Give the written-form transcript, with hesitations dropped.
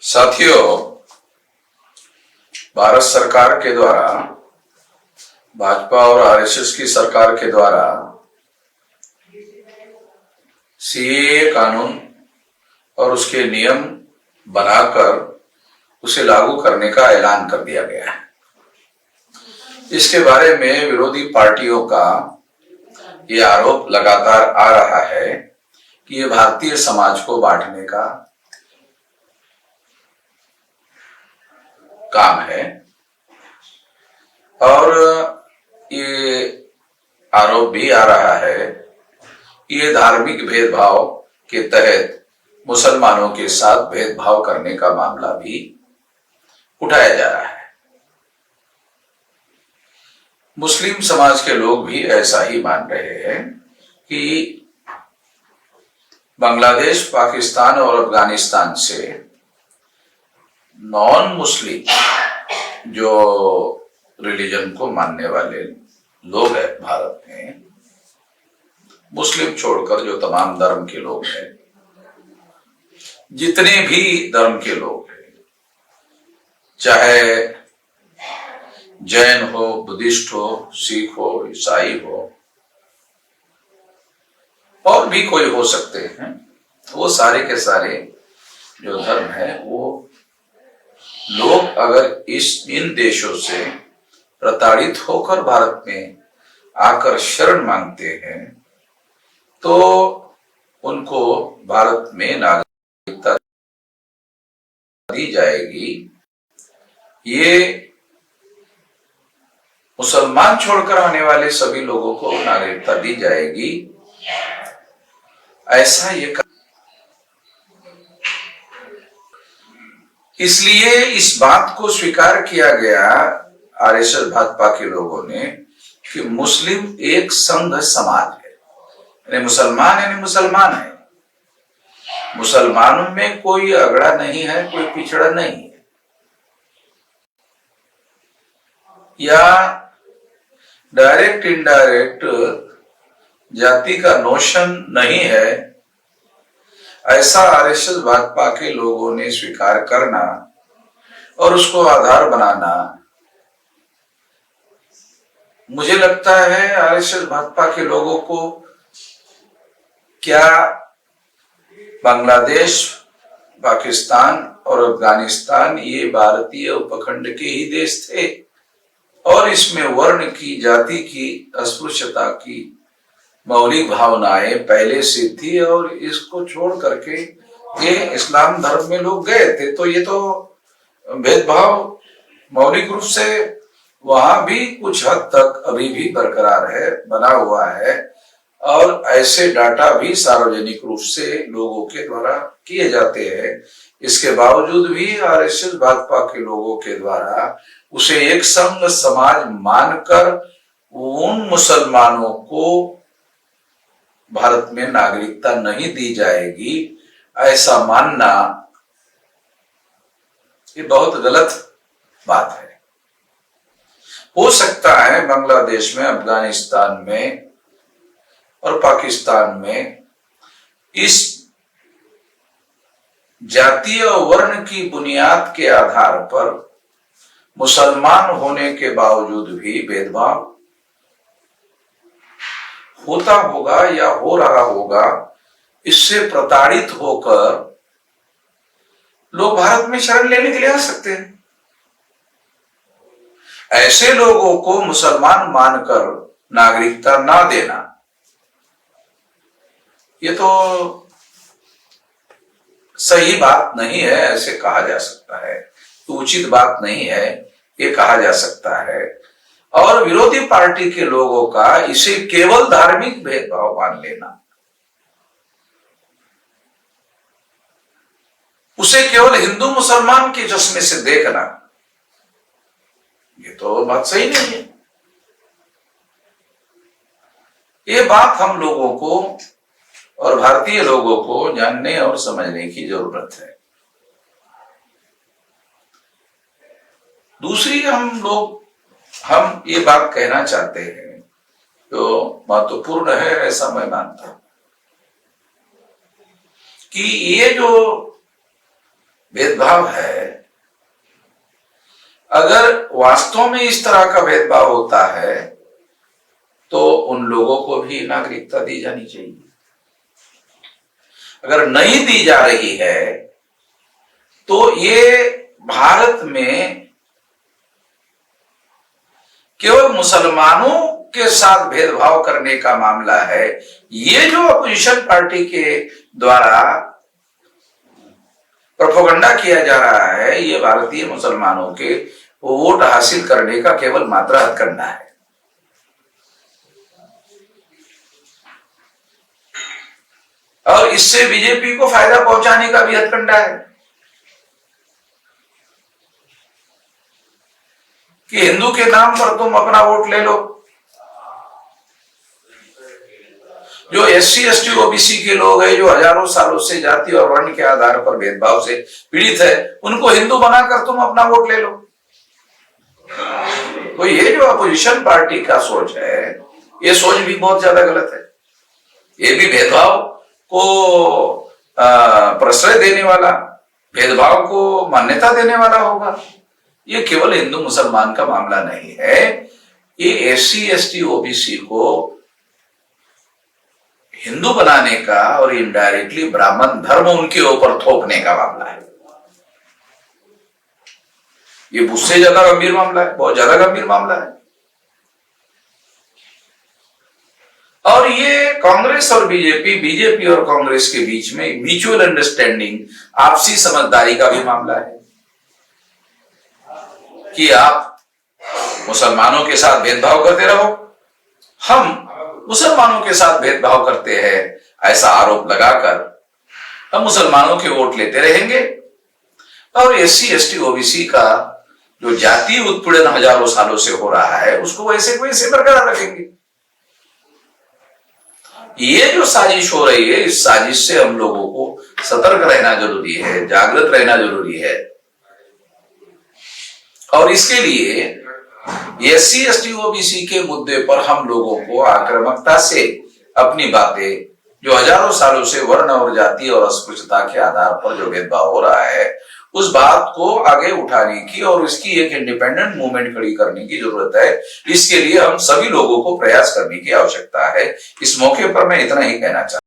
साथियों, भारत सरकार के द्वारा, भाजपा और आरएसएस की सरकार के द्वारा सीएए कानून और उसके नियम बनाकर उसे लागू करने का ऐलान कर दिया गया है। इसके बारे में विरोधी पार्टियों का ये आरोप लगातार आ रहा है कि ये भारतीय समाज को बांटने का काम है और ये आरोप भी आ रहा है कि ये धार्मिक भेदभाव के तहत मुसलमानों के साथ भेदभाव करने का मामला भी उठाया जा रहा है। मुस्लिम समाज के लोग भी ऐसा ही मान रहे हैं कि बांग्लादेश, पाकिस्तान और अफगानिस्तान से नॉन मुस्लिम जो रिलीजन को मानने वाले लोग हैं भारत में, मुस्लिम छोड़कर जो तमाम धर्म के लोग हैं, जितने भी धर्म के लोग हैं, चाहे जैन हो, बुद्धिस्ट हो, सिख हो, ईसाई हो और भी कोई हो सकते हैं, वो सारे के सारे जो धर्म है वो लोग अगर इन देशों से प्रताड़ित होकर भारत में आकर शरण मांगते हैं तो उनको भारत में नागरिकता दी जाएगी। ये मुसलमान छोड़कर आने वाले सभी लोगों को नागरिकता दी जाएगी, ऐसा ये इसलिए इस बात को स्वीकार किया गया आरएसएस भाजपा के लोगों ने कि मुस्लिम एक संघ समाज है, यानी मुसलमान है। मुसलमानों में कोई अगड़ा नहीं है, कोई पिछड़ा नहीं है, या डायरेक्ट इनडायरेक्ट जाति का नोशन नहीं है, ऐसा आरएसएस भाजपा के लोगों ने स्वीकार करना और उसको आधार बनाना, मुझे लगता है आरएसएस भाजपा के लोगों को क्या बांग्लादेश, पाकिस्तान और अफगानिस्तान ये भारतीय उपखंड के ही देश थे और इसमें वर्ण की, जाति की, अस्पृश्यता की मौलिक भावनाएं पहले से थी और इसको छोड़ करके ये इस्लाम धर्म में लोग गए थे, तो ये तो भेदभाव मौलिक रूप से वहां भी कुछ हद तक अभी भी बरकरार है, बना हुआ है और ऐसे डाटा भी सार्वजनिक रूप से लोगों के द्वारा किए जाते हैं। इसके बावजूद भी आरएसएस भाजपा के लोगों के द्वारा उसे एक संघ समाज मानकर उन मुसलमानों को भारत में नागरिकता नहीं दी जाएगी, ऐसा मानना ये बहुत गलत बात है। हो सकता है बांग्लादेश में, अफगानिस्तान में और पाकिस्तान में इस जातीय वर्ण की बुनियाद के आधार पर मुसलमान होने के बावजूद भी भेदभाव होता होगा या हो रहा होगा। इससे प्रताड़ित होकर लोग भारत में शरण लेने के लिए आ सकते हैं। ऐसे लोगों को मुसलमान मानकर नागरिकता ना देना, ये तो सही बात नहीं है, ऐसे कहा जा सकता है, तो उचित बात नहीं है, ये कहा जा सकता है। और विरोधी पार्टी के लोगों का इसे केवल धार्मिक भेदभाव मान लेना, उसे केवल हिंदू मुसलमान के चश्मे से देखना, ये तो बात सही नहीं है। ये बात हम लोगों को और भारतीय लोगों को जानने और समझने की जरूरत है। दूसरी हम ये बात कहना चाहते हैं जो महत्वपूर्ण है, ऐसा मैं मानता हूं कि ये जो भेदभाव है, अगर वास्तव में इस तरह का भेदभाव होता है तो उन लोगों को भी नागरिकता दी जानी चाहिए। अगर नहीं दी जा रही है तो ये भारत में केवल मुसलमानों के साथ भेदभाव करने का मामला है। ये जो अपोजिशन पार्टी के द्वारा प्रोपेगेंडा किया जा रहा है, ये भारतीय मुसलमानों के वोट हासिल करने का केवल मात्र हथकंडा है। और इससे बीजेपी को फायदा पहुंचाने का भी हथकंडा है कि हिंदू के नाम पर तुम अपना वोट ले लो। जो SC ST OBC के लोग हैं, जो हजारों सालों से जाति और वर्ण के आधार पर भेदभाव से पीड़ित है, उनको हिंदू बनाकर तुम अपना वोट ले लो। तो ये जो अपोजिशन पार्टी का सोच है, ये सोच भी बहुत ज्यादा गलत है। ये भी भेदभाव को प्रश्रय देने वाला, भेदभाव को मान्यता देने वाला होगा। ये केवल हिंदू मुसलमान का मामला नहीं है, ये SC ST OBC को हिंदू बनाने का और इनडायरेक्टली ब्राह्मण धर्म उनके ऊपर थोपने का मामला है। ये उससे ज्यादा गंभीर मामला है, बहुत ज्यादा गंभीर मामला है। और ये कांग्रेस और बीजेपी और कांग्रेस के बीच में म्यूचुअल अंडरस्टैंडिंग, आपसी समझदारी का भी मामला है कि आप मुसलमानों के साथ भेदभाव करते रहो, हम मुसलमानों के साथ भेदभाव करते हैं, ऐसा आरोप लगाकर हम मुसलमानों के वोट लेते रहेंगे और SC ST OBC का जो जातीय उत्पीड़न हजारों सालों से हो रहा है उसको वैसे वैसे बरकरार रखेंगे। ये जो साजिश हो रही है, इस साजिश से हम लोगों को सतर्क रहना जरूरी है, जागृत रहना जरूरी है। और इसके लिए SC ST OBC के मुद्दे पर हम लोगों को आक्रामकता से अपनी बातें, जो हजारों सालों से वर्ण और जाति और अस्पृश्यता के आधार पर जो भेदभाव हो रहा है, उस बात को आगे उठाने की और इसकी एक इंडिपेंडेंट मूवमेंट खड़ी करने की जरूरत है। इसके लिए हम सभी लोगों को प्रयास करने की आवश्यकता है। इस मौके पर मैं इतना ही कहना चाहता हूं।